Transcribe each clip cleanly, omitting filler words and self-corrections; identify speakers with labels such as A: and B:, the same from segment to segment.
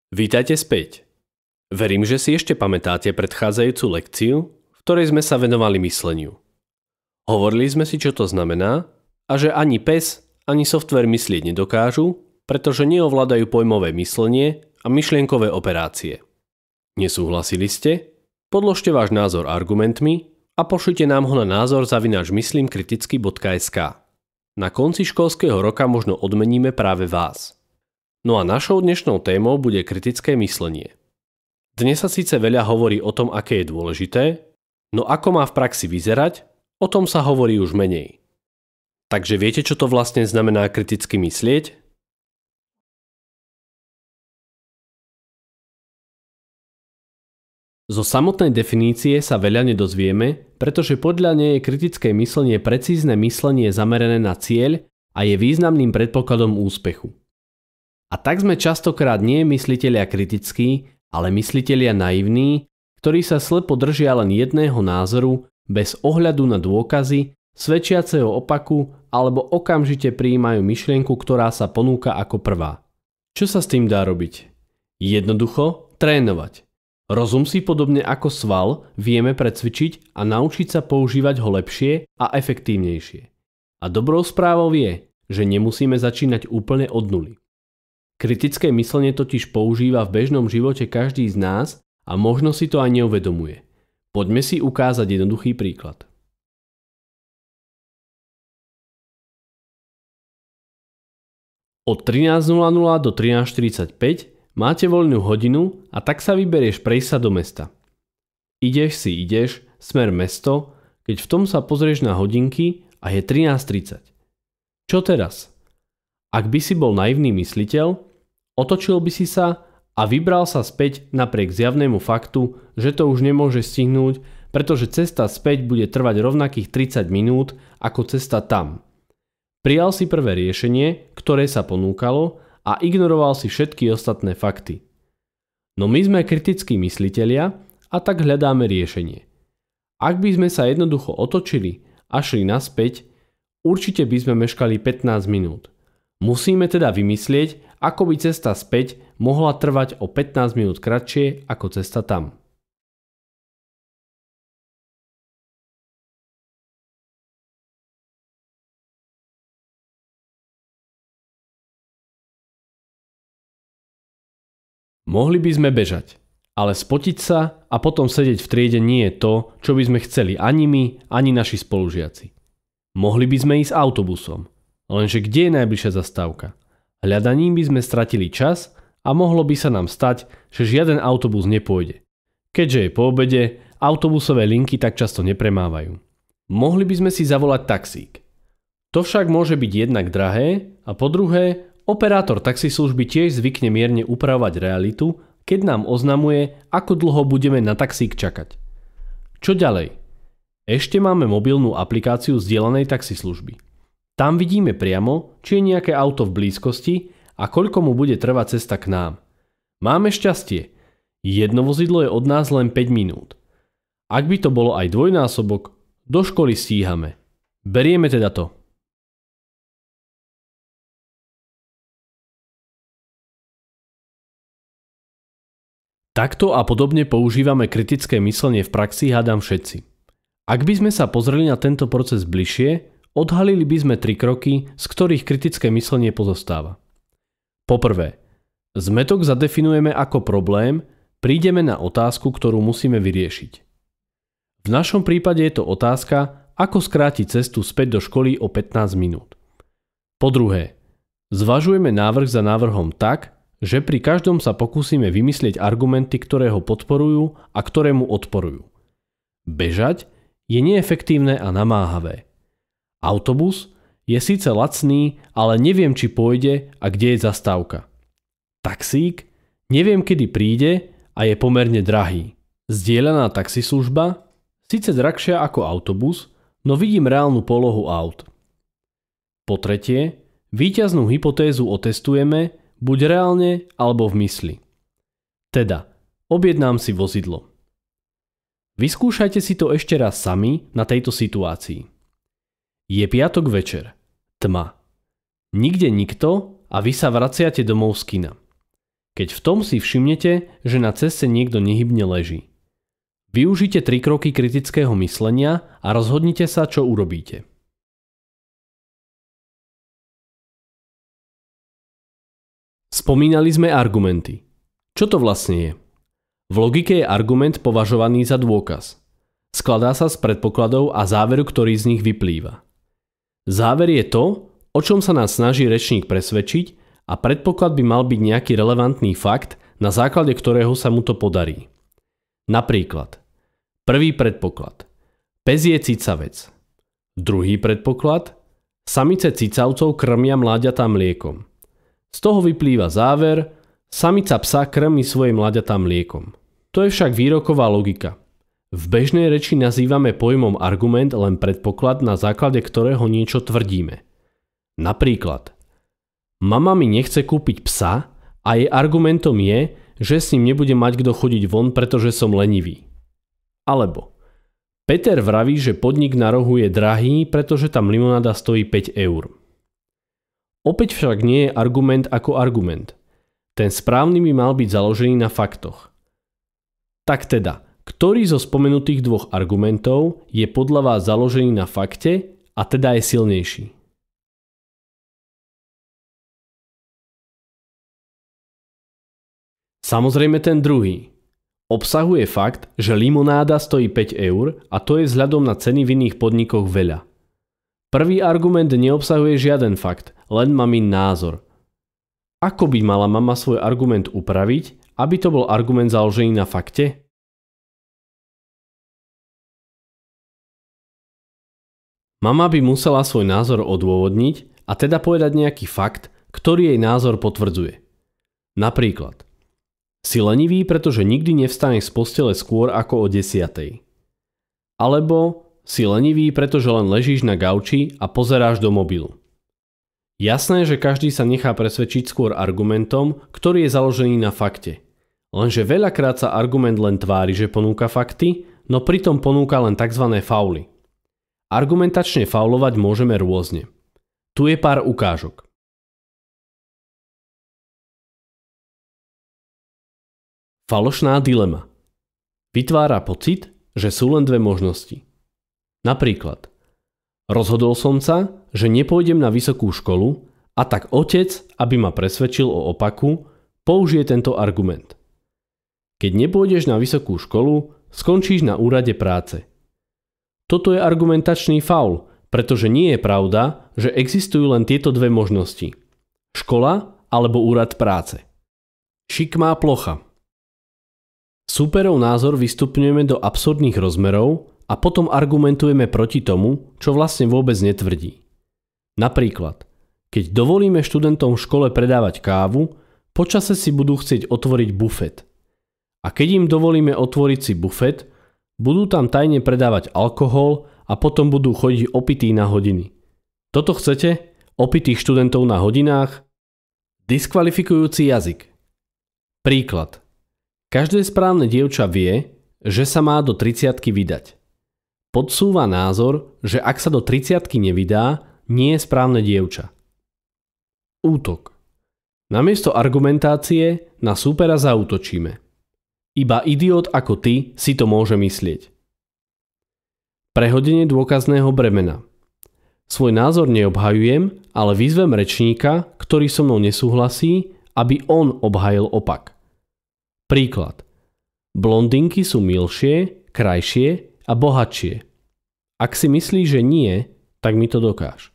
A: Vítajte späť. Verím, že si ešte pamätáte predchádzajúcu lekciu, v ktorej sme sa venovali mysleniu. Hovorili sme si, čo to znamená a že ani pes, ani softvér myslieť nedokážu, pretože neovládajú pojmové myslenie a myšlienkové operácie. Nesúhlasili ste? Podložte váš názor argumentmi a pošlite nám ho na názor@myslimkriticky.sk. Na konci školského roka možno odmeníme práve vás. No a našou dnešnou témou bude kritické myslenie. Dnes sa síce veľa hovorí o tom, aké je dôležité, no ako má v praxi vyzerať, o tom sa hovorí už menej. Takže viete, čo to vlastne znamená kriticky myslieť? Zo samotnej definície sa veľa nedozvieme, pretože podľa nej je kritické myslenie precízne myslenie zamerané na cieľ a je významným predpokladom úspechu. A tak sme častokrát nie myslitelia kritickí, ale myslitelia naivní, ktorí sa slepo držia len jedného názoru bez ohľadu na dôkazy, svedčiace o opaku alebo okamžite prijímajú myšlienku, ktorá sa ponúka ako prvá. Čo sa s tým dá robiť? Jednoducho trénovať. Rozum si podobne ako sval vieme precvičiť a naučiť sa používať ho lepšie a efektívnejšie. A dobrou správou je, že nemusíme začínať úplne od nuly. Kritické myslenie totiž používa v bežnom živote každý z nás a možno si to aj neuvedomuje. Poďme si ukázať jednoduchý príklad. Od 13:00 do 13:45 máte voľnú hodinu a tak sa vyberieš prejsť sa do mesta. Ideš, smer mesto, keď v tom sa pozrieš na hodinky a je 13:30. Čo teraz? Ak by si bol naivný mysliteľ, otočil by si sa a vybral sa späť napriek zjavnému faktu, že to už nemôže stihnúť, pretože cesta späť bude trvať rovnakých 30 minút ako cesta tam. Prijal si prvé riešenie, ktoré sa ponúkalo a ignoroval si všetky ostatné fakty. No my sme kritickí myslitelia a tak hľadáme riešenie. Ak by sme sa jednoducho otočili a šli naspäť, určite by sme meškali 15 minút. Musíme teda vymyslieť, ako by cesta späť mohla trvať o 15 minút kratšie ako cesta tam. Mohli by sme bežať, ale spotiť sa a potom sedieť v triede nie je to, čo by sme chceli ani my, ani naši spolužiaci. Mohli by sme ísť autobusom, lenže kde je najbližšia zastávka? Hľadaním by sme stratili čas a mohlo by sa nám stať, že žiaden autobus nepôjde. Keďže je po obede, autobusové linky tak často nepremávajú. Mohli by sme si zavolať taxík. To však môže byť jednak drahé a po druhé, operátor taxislužby tiež zvykne mierne upravovať realitu, keď nám oznamuje, ako dlho budeme na taxík čakať. Čo ďalej? Ešte máme mobilnú aplikáciu zdieľanej taxislužby. Tam vidíme priamo, či je nejaké auto v blízkosti a koľko mu bude trvať cesta k nám. Máme šťastie. Jedno vozidlo je od nás len 5 minút. Ak by to bolo aj dvojnásobok, do školy stíhame. Berieme teda to. Takto a podobne používame kritické myslenie v praxi, hádam všetci. Ak by sme sa pozreli na tento proces bližšie, odhalili by sme 3 kroky, z ktorých kritické myslenie pozostáva. Poprvé, zmätok zadefinujeme ako problém, prídeme na otázku, ktorú musíme vyriešiť. V našom prípade je to otázka, ako skrátiť cestu späť do školy o 15 minút. Po druhé, zvažujeme návrh za návrhom tak, že pri každom sa pokúsime vymyslieť argumenty, ktoré ho podporujú a ktoré mu odporujú. Bežať je neefektívne a namáhavé. Autobus je síce lacný, ale neviem, či pôjde a kde je zastávka. Taxík neviem, kedy príde a je pomerne drahý. Zdieľaná taxislužba síce drahšia ako autobus, no vidím reálnu polohu aut. Po tretie, víťaznú hypotézu otestujeme buď reálne alebo v mysli. Teda, objednám si vozidlo. Vyskúšajte si to ešte raz sami na tejto situácii. Je piatok večer. Tma. Nikde nikto a vy sa vraciate domov z kina. Keď v tom si všimnete, že na ceste niekto nehybne leží. Využite 3 kroky kritického myslenia a rozhodnite sa, čo urobíte. Spomínali sme argumenty. Čo to vlastne je? V logike je argument považovaný za dôkaz. Skladá sa z predpokladov a záveru, ktorý z nich vyplýva. Záver je to, o čom sa nás snaží rečník presvedčiť, a predpoklad by mal byť nejaký relevantný fakt, na základe ktorého sa mu to podarí. Napríklad, prvý predpoklad. Pes je cicavec. Druhý predpoklad. Samice cicavcov krmia mláďatá mliekom. Z toho vyplýva záver, samica psa krmí svoje mláďatá mliekom. To je však výroková logika. V bežnej reči nazývame pojmom argument len predpoklad, na základe ktorého niečo tvrdíme. Napríklad, mama mi nechce kúpiť psa a jej argumentom je, že s ním nebude mať kto chodiť von, pretože som lenivý. Alebo Peter vraví, že podnik na rohu je drahý, pretože tam limonáda stojí 5 eur. Opäť však nie je argument ako argument. Ten správny by mal byť založený na faktoch. Tak teda, ktorý zo spomenutých dvoch argumentov je podľa vás založený na fakte a teda je silnejší? Samozrejme ten druhý. Obsahuje fakt, že limonáda stojí 5 eur a to je vzhľadom na ceny v iných podnikoch veľa. Prvý argument neobsahuje žiaden fakt, len mamin názor. Ako by mala mama svoj argument upraviť, aby to bol argument založený na fakte? Mama by musela svoj názor odôvodniť a teda povedať nejaký fakt, ktorý jej názor potvrdzuje. Napríklad, si lenivý, pretože nikdy nevstaneš z postele skôr ako o 10:00. Alebo si lenivý, pretože len ležíš na gauči a pozeráš do mobilu. Jasné, že každý sa nechá presvedčiť skôr argumentom, ktorý je založený na fakte. Lenže veľakrát sa argument len tvári, že ponúka fakty, no pritom ponúka len tzv. Fauly. Argumentačne faulovať môžeme rôzne. Tu je pár ukážok. Falošná dilema. Vytvára pocit, že sú len dve možnosti. Napríklad, rozhodol som sa, že nepôjdem na vysokú školu a tak otec, aby ma presvedčil o opaku, použije tento argument. Keď nepôjdeš na vysokú školu, skončíš na úrade práce. Toto je argumentačný faul, pretože nie je pravda, že existujú len tieto dve možnosti. Škola alebo úrad práce. Šikmá plocha. Súperov názor vystupňujeme do absurdných rozmerov a potom argumentujeme proti tomu, čo vlastne vôbec netvrdí. Napríklad, keď dovolíme študentom v škole predávať kávu, počase si budú chcieť otvoriť bufet. A keď im dovolíme otvoriť si bufet, budú tam tajne predávať alkohol a potom budú chodiť opití na hodiny. Toto chcete? Opitých študentov na hodinách? Diskvalifikujúci jazyk. Príklad. Každé správne dievča vie, že sa má do 30-ky vydať. Podsúva názor, že ak sa do 30-ky nevydá, nie je správne dievča. Útok. Namiesto argumentácie na súpera zaútočíme. Iba idiot ako ty si to môže myslieť. Prehodenie dôkazného bremena. Svoj názor neobhajujem, ale vyzvem rečníka, ktorý so mnou nesúhlasí, aby on obhajil opak. Príklad. Blondinky sú milšie, krajšie a bohatšie. Ak si myslíš, že nie, tak mi to dokáž.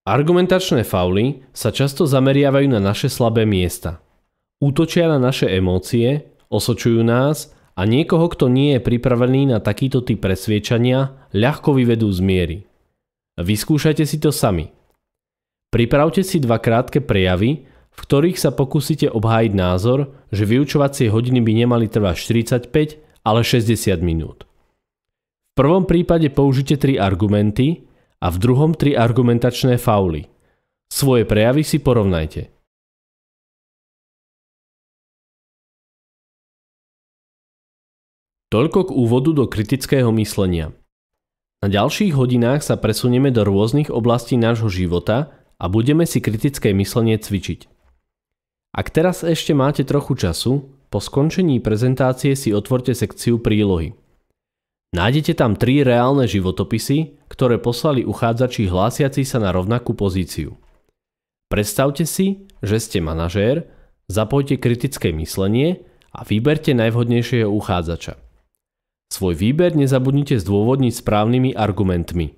A: Argumentačné fauly sa často zameriavajú na naše slabé miesta. Útočia na naše emócie, osočujú nás a niekoho, kto nie je pripravený na takýto typ presviečania, ľahko vyvedú z miery. Vyskúšajte si to sami. Pripravte si 2 krátke prejavy, v ktorých sa pokúsite obhájiť názor, že vyučovacie hodiny by nemali trvať 45, ale 60 minút. V prvom prípade použite 3 argumenty a v druhom 3 argumentačné fauly. Svoje prejavy si porovnajte. . 1. Toľko k úvodu do kritického myslenia. Na ďalších hodinách sa presunieme do rôznych oblastí nášho života a budeme si kritické myslenie cvičiť. Ak teraz ešte máte trochu času, po skončení prezentácie si otvorte sekciu prílohy. Nájdete tam 3 reálne životopisy, ktoré poslali uchádzači hlásiaci sa na rovnakú pozíciu. Predstavte si, že ste manažér, zapojte kritické myslenie a vyberte najvhodnejšieho uchádzača. Svoj výber nezabudnite zdôvodniť správnymi argumentmi.